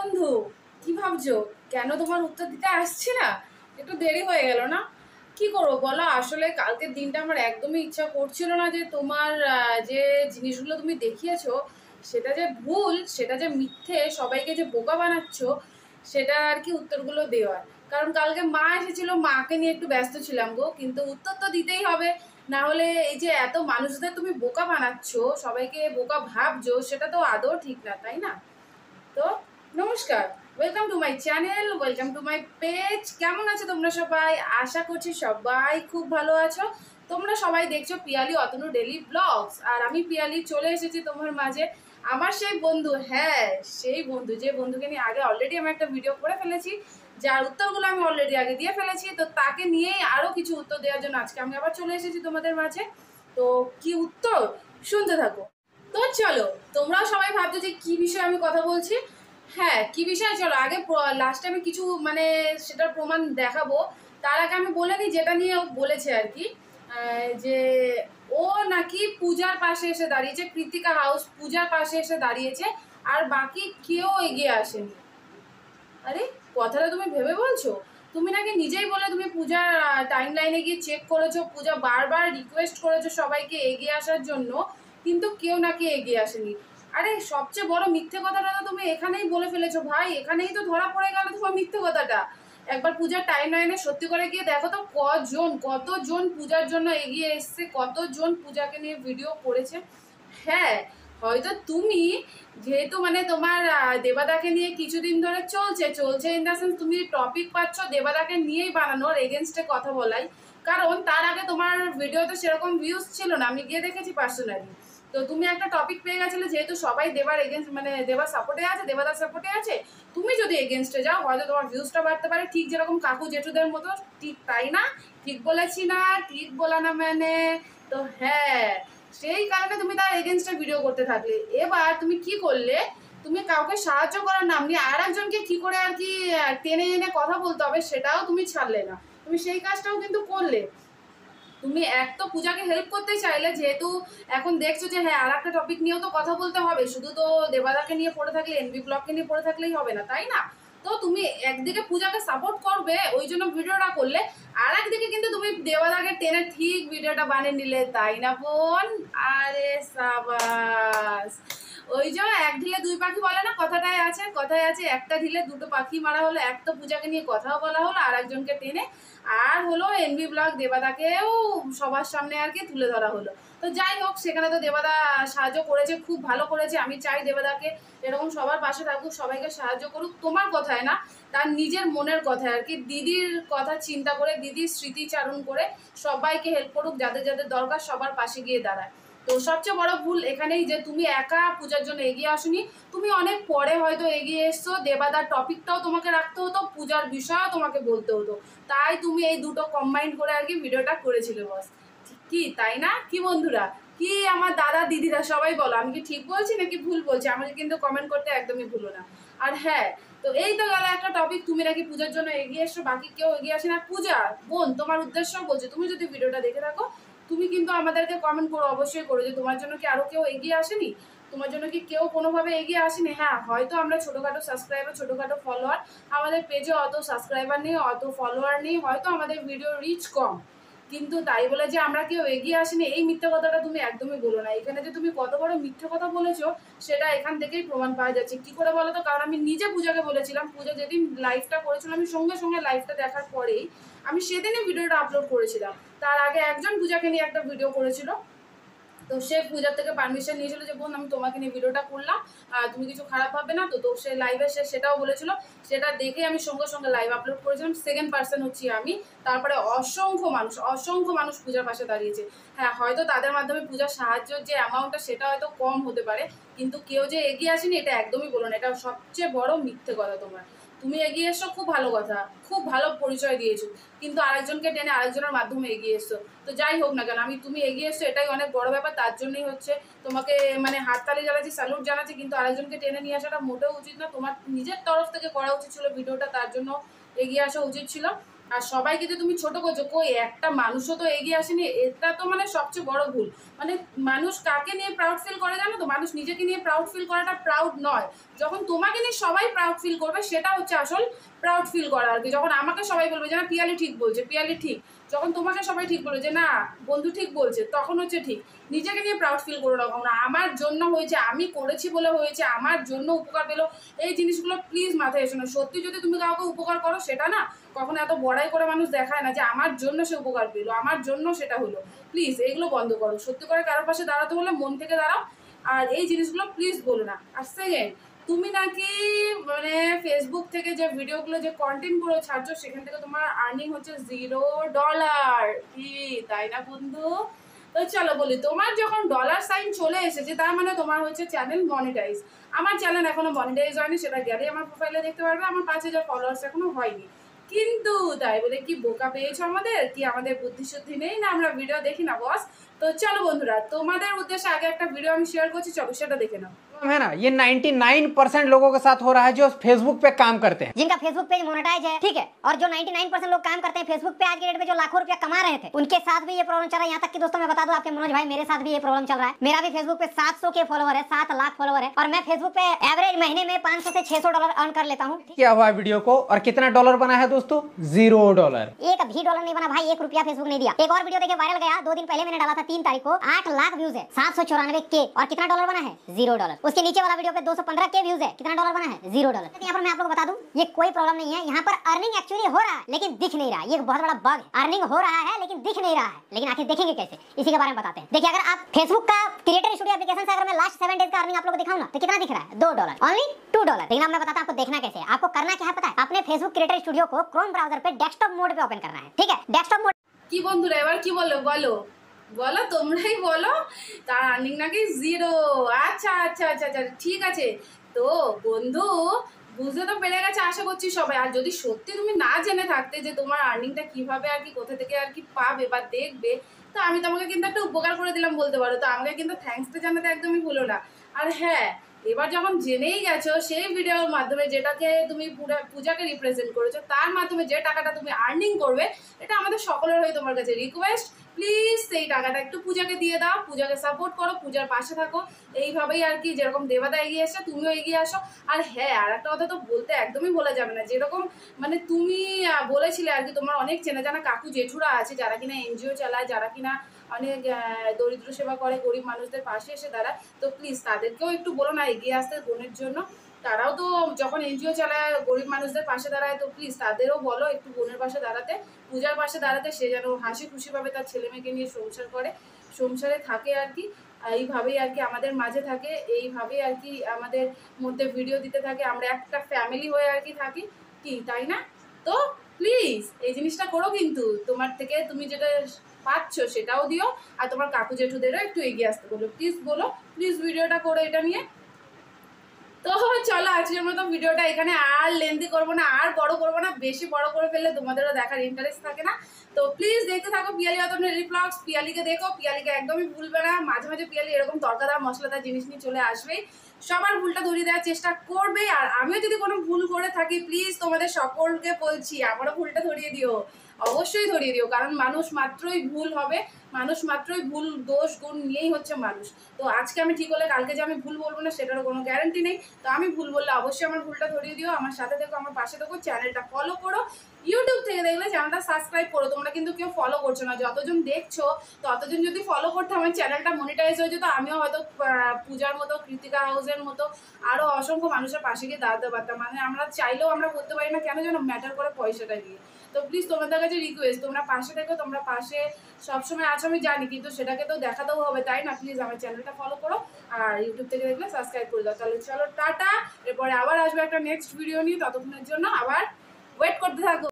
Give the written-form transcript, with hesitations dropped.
বন্ধু, কি ভাবছো? কেন তোমার উত্তর দিতে আসছি না? একটু দেরি হয়ে গেল না? কি করবো বলো, আসলে কালকের দিনটা আমার একদমই ইচ্ছা করছিল না যে তোমার যে জিনিসগুলো তুমি দেখিয়েছো সেটা যে ভুল, সেটা যে মিথ্যে, সবাইকে যে বোকা বানাচ্ছো, সেটা আর কি উত্তরগুলো দেওয়ার। কারণ কালকে মা এসেছিল, মাকে নিয়ে একটু ব্যস্ত ছিলাম গো, কিন্তু উত্তর তো দিতেই হবে। না হলে এই যে এত মানুষদের তুমি বোকা বানাচ্ছো, সবাইকে বোকা ভাবছো, সেটা তো আদৌ ঠিক না, তাই না? তো নমস্কার, welcome to my channel, welcome to my page. কেমন আছো তোমরা সবাই? আশা করছি সবাই খুব ভালো আছো। তোমরা সবাই দেখছো পিয়ালি অতনু ডেলি ব্লগস, আর আমি পিয়ালি চলে এসেছি তোমার মাঝে। আমার সেই বন্ধু, হ্যাঁ সেই বন্ধু, যে বন্ধুকে নিয়ে আগে অলরেডি আমি একটা ভিডিও করে ফেলেছি, যার উত্তরগুলো আমি অলরেডি আগে দিয়ে ফেলেছি। তো তাকে নিয়েই আরো কিছু উত্তর দেওয়ার জন্য আজকে আমি আবার চলে এসেছি তোমাদের মাঝে। তো কি উত্তর, শুনতে থাকো। তো চলো, তোমরাও সবাই ভাবছো যে কি বিষয়ে আমি কথা বলছি। হ্যাঁ, কি বিষয়, চলো আগে লাস্টে আমি কিছু মানে সেটার প্রমাণ দেখাবো। তার আগে আমি বলে নিই যেটা নিয়ে ও বলেছে আর কি। যে ও নাকি পূজার পাশে এসে দাঁড়িয়েছে, কৃতিকা হাউস পূজার পাশে এসে দাঁড়িয়েছে, আর বাকি কেউ এগিয়ে আসেনি। আরে, কথাটা তুমি ভেবে বলছো? তুমি নাকি নিজেই বলে তুমি পূজার টাইম লাইনে গিয়ে চেক করেছো, পূজা বারবার রিকোয়েস্ট করেছো সবাইকে এগিয়ে আসার জন্য, কিন্তু কেউ নাকি এগিয়ে আসেনি। আরে, সবচেয়ে বড় মিথ্যে কথাটা তো তুমি এখানেই বলে ফেলেছো ভাই, এখানেই তো ধরা পড়ে গেল তোমার মিথ্যে কথাটা। একবার পূজার টাইম লাইনে সত্যি করে গিয়ে দেখো তো, কতজন পূজার জন্য এগিয়ে এসছে, কতজন পূজাকে নিয়ে ভিডিও করেছে। হ্যাঁ, হয়তো তুমি, যেহেতু মানে তোমার দেবাদাকে নিয়ে কিছুদিন ধরে চলছে চলছে ইন দ্য সেন্স, তুমি টপিক পাচ্ছ দেবাদাকে নিয়েই বানানোর, এগেনস্টে কথা বলাই। কারণ তার আগে তোমার ভিডিওতে সেরকম ভিউজ ছিল না, আমি গিয়ে দেখেছি পার্সোনালি। তো তুমি একটা টপিক পেয়ে গেছিলে, যেহেতু সবাই দেবার এগেনস্ট মানে দেবার সাপোর্টে আছে, দেবাদার সাপোর্টে আছে, তুমি যদি এগেনস্টে যাও হয়তো তোমার ভিউজটা বাড়তে পারে, ঠিক যেরকম কাকু জেঠুদের মতো। ঠিক তাই না? ঠিক বলেছি না? ঠিক বলা না মানে? তো হ্যাঁ, সেই কারণে তুমি তার এগেনস্টে ভিডিও করতে থাকলে। এবার তুমি কি করলে, তুমি কাউকে সাহায্য করার নাম নিয়ে আর একজনকে কি করে আর কি টেনে এনে কথা বলতে হবে সেটাও তুমি ছাড়লে না, তুমি সেই কাজটাও কিন্তু করলে। তুমি এক তো পূজাকে হেল্প করতে চাইলে, যেহেতু এখন দেখছো যে হ্যাঁ আর একটা টপিক নিয়েও তো কথা বলতে হবে, শুধু তো দেবাদাকে নিয়ে পড়ে থাকলে, এনবি ব্লগকে নিয়ে পড়ে থাকলেই হবে না, তাই না? তো তুমি একদিকে পূজাকে সাপোর্ট করবে ওই জন্য ভিডিওটা করলে, আর একদিকে কিন্তু তুমি দেবাদাকে টেনে ঠিক ভিডিওটা বানিয়ে নিলে, তাই না বোন? আরে সাবাস! ওই যে এক ঢিলে দুই পাখি বলে না, কথাটায় আছে, কথায় আছে, একটা ঢিলে দুটো পাখি মারা হলো। এক তো পূজাকে নিয়ে কথাও বলা হলো, আর একজনকে টেনে আর হলো এনবি ব্লগ দেবাদাকেও সবার সামনে আর কি তুলে ধরা হলো। তো যাই হোক, সেখানে তো দেবাদা সাহায্য করেছে, খুব ভালো করেছে। আমি চাই দেবাদাকে এরকম সবার পাশে থাকুক, সবাইকে সাহায্য করুক, তোমার কথায় না, তার নিজের মনের কথায় আর কি, দিদির কথা চিন্তা করে, দিদির স্মৃতিচারণ করে সবাইকে হেল্প করুক, যাদের যাদের দরকার সবার পাশে গিয়ে দাঁড়ায়। তো সবচেয়ে বড় ভুল এখানেই যে তুমি একা পূজার জন্য এগিয়ে আসনি, তুমি অনেক পরে হয়তো এগিয়ে এসছো, দেবাদার টপিকটাও তোমাকে রাখতে হতো, পূজার বিষয়ও তোমাকে বলতে হতো, তাই তুমি এই দুটো কম্বাইন করে আর কি ভিডিওটা করেছিলে বস। কি তাই না? কি বন্ধুরা, কি আমার দাদা দিদিরা সবাই বলো, আমি কি ঠিক বলছি নাকি ভুল বলছি? আমাকে কিন্তু কমেন্ট করতে একদমই ভুলো না। আর হ্যাঁ, তো এই তো গেল একটা টপিক, তুমি নাকি পূজার জন্য এগিয়ে এসছো, বাকি কেউ এগিয়ে আসে না। পূজা বোন, তোমার উদ্দেশ্য বলছে, তুমি যদি ভিডিওটা দেখে থাকো, তুমি কিন্তু আমাদেরকে কমেন্ট করো, অবশ্যই করো, যে তোমার জন্য কি আরো কেউ এগিয়ে আসেনি, তোমার জন্য কি কেউ কোনোভাবে এগিয়ে আসেনি? হ্যাঁ, হয়তো আমরা ছোটোখাটো সাবস্ক্রাইবার, ছোটোখাটো ফলোয়ার, আমাদের পেজে অত সাবস্ক্রাইবার নেই, অত ফলোয়ার নেই, হয়তো আমাদের ভিডিও রিচ কম, কিন্তু তাই বলে যে আমরা কেউ এগিয়ে আসিনি এই মিথ্যা কথাটা তুমি একদমই বলো না। এখানে যে তুমি কত বড় মিথ্যা কথা বলেছো সেটা এখান থেকেই প্রমাণ পাওয়া যাচ্ছে। কি করে বলো তো? কারণ আমি নিজে পূজাকে বলেছিলাম, পূজা যেদিন লাইভটা করেছিল, আমি সঙ্গে সঙ্গে লাইভটা দেখার পরেই আমি সেদিনই ভিডিওটা আপলোড করেছিলাম। তার আগে একজন পূজাকে নিয়ে একটা ভিডিও করেছিল, তো সে পূজার থেকে পারমিশন নিয়েছিল যে বোন আমি তোমাকে নিয়ে ভিডিওটা করলাম, তুমি কিছু খারাপ ভাববে না তো? তো সে লাইভে সে সেটাও বলেছিল, সেটা দেখে আমি সঙ্গে সঙ্গে লাইভ আপলোড করেছিলাম। সেকেন্ড পার্সন হচ্ছি আমি। তারপরে অসংখ্য মানুষ পূজার পাশে দাঁড়িয়েছে। হ্যাঁ, হয়তো তাদের মাধ্যমে পূজার সাহায্যের যে অ্যামাউন্টটা সেটা হয়তো কম হতে পারে, কিন্তু কেউ যে এগিয়ে আসেনি এটা একদমই বলো না, এটা সবচেয়ে বড় মিথ্যে কথা তোমার। তুমি এগিয়ে এসছো, খুব ভালো কথা, খুব ভালো পরিচয় দিয়েছো, কিন্তু আরেকজনকে টেনে আরেকজনের মাধ্যমে এগিয়ে এসছো। তো যাই হোক না কেন, আমি তুমি এগিয়ে এসছো এটাই অনেক বড় ব্যাপার, তার জন্যই হচ্ছে তোমাকে মানে হাততালি জানাচ্ছি, স্যালুট জানাচ্ছি, কিন্তু আরেকজনকে টেনে নিয়ে আসাটা মোটেও উচিত না। তোমার নিজের তরফ থেকে করা উচিত ছিল ভিডিওটা, তার জন্য এগিয়ে আসা উচিত ছিল। আর সবাইকে যে তুমি ছোট করছো, কই একটা মানুষও তো এগিয়ে আসেনি, এটা তো মানে সবচেয়ে বড় ভুল। মানে মানুষ কাকে নিয়ে প্রাউড ফিল করে জানো তো? মানুষ নিজেকে নিয়ে প্রাউড ফিল করাটা প্রাউড নয়, যখন তোমাকে নিয়ে সবাই প্রাউড ফিল করবে সেটা হচ্ছে আসল প্রাউড ফিল করা আর কি। যখন আমাকে সবাই বলবে যে না পিয়ালি ঠিক বলছে, পিয়ালি ঠিক, যখন তোমাকে সবাই ঠিক বলবে যে না বন্ধু ঠিক বলছে, তখন হচ্ছে ঠিক। নিজেকে নিয়ে প্রাউড ফিল করো না কখনো। আমার জন্য হয়েছে, আমি করেছি বলে হয়েছে, আমার জন্য উপকার পেলো, এই জিনিসগুলো প্লিজ মাথায় এসো না। সত্যি যদি তুমি কাউকে উপকার করো সেটা না কখনো এত বড়াই করে মানুষ দেখায় না যে আমার জন্য সে উপকার পেলো, আমার জন্য সেটা হলো। প্লিজ এইগুলো বন্ধ করো। সত্যি করে কারোর পাশে দাঁড়াতে হলে মন থেকে দাঁড়াও, আর এই জিনিসগুলো প্লিজ বলো না। আর সেকেন্ড, তুমি নাকি মানে ফেসবুক থেকে যে ভিডিওগুলো যে কন্টেন্টগুলো ছাড়ছো সেখান থেকে তোমার আর্নিং হচ্ছে $0, কি তাই না বন্ধু? তো চলো বলি, তোমার যখন ডলার সাইন চলে এসেছে তার মানে তোমার হচ্ছে চ্যানেল মনিটাইজ। আমার চ্যানেল এখনো মনিটাইজ হয়নি, সেটা গেলে আমার প্রোফাইলে দেখতে পারবে। আমার 5,000 ফলোয়ার্স এখনো হয়নি, কিন্তু তাই বলে কি বোকা পেয়েছো আমাদের? কি আমাদের বুদ্ধি শুদ্ধি নেই না? আমরা ভিডিও দেখি না বস? তো চলো বন্ধুরা, তোমাদের উদ্দেশ্যে আগে একটা ভিডিও আমি শেয়ার করছি, চলো সেটা দেখে নাও। है ना, ये 99% लोगों के साथ हो रहा है जो फेसबुक पे काम करते हैं, जिनका फेसबुक पेज मोनेटाइज है, ठीक है, और जो 99% लोग काम करते हैं फेसबुक पे आज के डेट में जो लाखों रुपया कमा रहे थे, उनके साथ भी ये प्रॉब्लम चल रहा है। यहाँ तक कि दोस्तों मैं बता दूं आपके मनोज भाई, मेरे साथ भी ये प्रॉब्लम चल रहा है। मेरा भी फेसबुक पे 700 के फॉलोवर है, 7 लाख फॉलोवर है, और मैं फेसबुक पे एवरेज महीने में 500 से $600 अर्न कर लेता हूँ। क्या हुआ वीडियो को और कितना डॉलर बना है दोस्तों? $0। एक भी डॉलर नहीं बना भाई, $1 फेसबुक नहीं दिया। एक और वीडियो देखिए वायरल गया 2 दिन पहले, मैंने डाला था 3 तारीख को, 8 लाख व्यूज है, 794 के, और कितना डॉलर बना है? $0। उसके नीचे वाला वीडियो पे 215 के व्यूज है, कितना डॉलर बना है? $0। यहाँ पर मैं आप लोगों को बता दूं, ये कोई प्रॉब्लम नहीं है। यहाँ पर अर्निंग एक्चुअली हो रहा है लेकिन दिख नहीं रहा, ये एक बहुत बड़ा बग है। अर्निंग हो रहा है लेकिन दिख नहीं रहा है, लेकिन आखिर देखेंगे कैसे, इसी के बारे में बताते हैं। देखिए, अगर आप फेसबुक का क्रिएटर स्टूडियो एप्लीकेशन से अगर मैं लास्ट 7 डेज का अर्निंग आप लोगों को दिखाऊं ना, तो कितना दिख रहा है? $2, ओनली $2। लेकिन अब मैं बताता हूं आपको देखना कैसे है। आपको करना क्या है पता है? अपने फेसबुक क्रिएटर स्टूडियो को क्रोम ब्राउजर पे डेस्कटॉप मोड पे ओपन करना है, ठीक है? डेस्कटॉप मोड কি বন্ধুরা এবার কি বলো, বলো বলো, তোমরাই বলো। তার আর্নিং নাকি 0। আচ্ছা আচ্ছা আচ্ছা আচ্ছা, ঠিক আছে। তো বন্ধু বুঝতে তো পেরে গেছে আশা করছি সবাই। আর যদি সত্যি তুমি না জেনে থাকতে যে তোমার আর্নিংটা কিভাবে আর কি কোথা থেকে আর কি পাবে বা দেখবে, তো আমি তোমাকে কিন্তু একটা উপকার করে দিলাম বলতে পারো। তো আমাকে কিন্তু থ্যাঙ্কসটা জানাতে একদমই ভুলো না। আর হ্যাঁ, এবার যখন জেনেই গেছো সেই ভিডিওর মাধ্যমে যেটাকে তুমি পূজাকে রিপ্রেজেন্ট করেছো, তার মাধ্যমে যে টাকাটা তুমি আর্নিং করবে, এটা আমাদের সকলের হয়ে তোমার কাছে রিকোয়েস্ট, প্লিজ সেই টাকাটা একটু পূজাকে দিয়ে দাও, পূজাকে সাপোর্ট করো, পূজার পাশে থাকো। এইভাবেই আর কি, যেরকম দেবাদা এগিয়ে এসে তুমিও এগিয়ে আসো। আর হ্যাঁ, আর একটা কথা তো বলতে একদমই বলা যাবে না, যেরকম মানে তুমি বলেছিলে আর কি, তোমার অনেক চেনা জানা কাকু জেঠুরা আছে যারা কিনা এনজিও চালায়, যারা কিনা অনেক দরিদ্র সেবা করে, গরিব মানুষদের পাশে এসে দাঁড়ায়। তো প্লিজ তাদেরকেও একটু বলো না এগিয়ে আসতে বোনের জন্য। তারাও তো যখন এনজিও চালায়, গরিব মানুষদের পাশে দাঁড়ায়, তো প্লিজ তাদেরও বলো একটু বোনের পাশে দাঁড়াতে, পূজার পাশে দাঁড়াতে। সে যেন হাসি খুশিভাবে তার ছেলে মেয়েকে নিয়ে সংসার করে, সংসারে থাকে আর কি। এইভাবেই আর কি আমাদের মাঝে থাকে, এইভাবেই আর কি আমাদের মধ্যে ভিডিও দিতে থাকে, আমরা একটা ফ্যামিলি হয়ে আর কি থাকি, কি তাই না? তো প্লিজ এই জিনিসটা করো, কিন্তু তোমার থেকে তুমি যেটা পাচ্ছ সেটাও দিও, আর তোমার কাকু জেঠুদেরও একটু এগিয়ে আসতে বলো, প্লিজ বলো, প্লিজ ভিডিওটা করো এটা নিয়ে। তো চলো আজকের মতো ভিডিওটা এখানে আর লেন্দি করবো না, আর বড় করবো না। বেশি বড় করে ফেললে তোমাদেরও দেখার ইন্টারেস্ট থাকে না। তো প্লিজ দেখতে থাকো পিয়ালি অতম ডেইলি ব্লগস। পিয়ালিকে দেখো, পিয়ালিকে একদমই ভুলবে না। মাঝে মাঝে পিয়ালি এরকম তরকাদার মশলাদার জিনিস নিয়ে চলে আসবে, সবার ভুলটা ধরিয়ে দেওয়ার চেষ্টা করবে। আর আমিও যদি কোনো ভুল করে থাকি, প্লিজ তোমাদের সকলকে বলছি আমারও ভুলটা ধরিয়ে দিও, অবশ্যই ধরিয়ে দিও। কারণ মানুষ মাত্রই ভুল হবে, মানুষ মাত্রই ভুল দোষ গুণ নিয়েই হচ্ছে মানুষ। তো আজকে আমি ঠিক হলে কালকে যে আমি ভুল বলবো না সেটারও কোনো গ্যারান্টি নেই। তো আমি ভুল বললে অবশ্যই আমার ভুলটা ধরিয়ে দিও, আমার সাথে দেখো, আমার পাশে দেখো, চ্যানেলটা ফলো করো। ইউটিউব থেকে দেখলে চ্যানেলটা সাবস্ক্রাইব করো। তোমরা কিন্তু কেউ ফলো করছো না, যতজন দেখছো ততজন যদি ফলো করতে আমার চ্যানেলটা মনিটাইজ হয়ে যেত, আমিও হয়তো পূজার মতো, কৃতিকা হাউসের মতো আরও অসংখ্য মানুষের পাশে গিয়ে দাঁড়াতে পারতাম। মানে আমরা চাইলেও আমরা করতে পারি না, কেন যেন ম্যাটার করে পয়সাটা দিয়ে। তো প্লিজ তোমাদের কাছে রিকোয়েস্ট, তোমরা পাশে থেকো, তোমরা পাশে সবসময় আছো আমি জানি, কিন্তু সেটাকে তো দেখাতেও হবে তাই না? প্লিজ আমার চ্যানেলটা ফলো করো, আর ইউটিউব থেকে দেখলে সাবস্ক্রাইব করে দাও। তাহলে চলো টাটা, এরপরে আবার আসবে একটা নেক্সট ভিডিও নিয়ে, ততক্ষণের জন্য আবার ওয়েট করতে থাকো।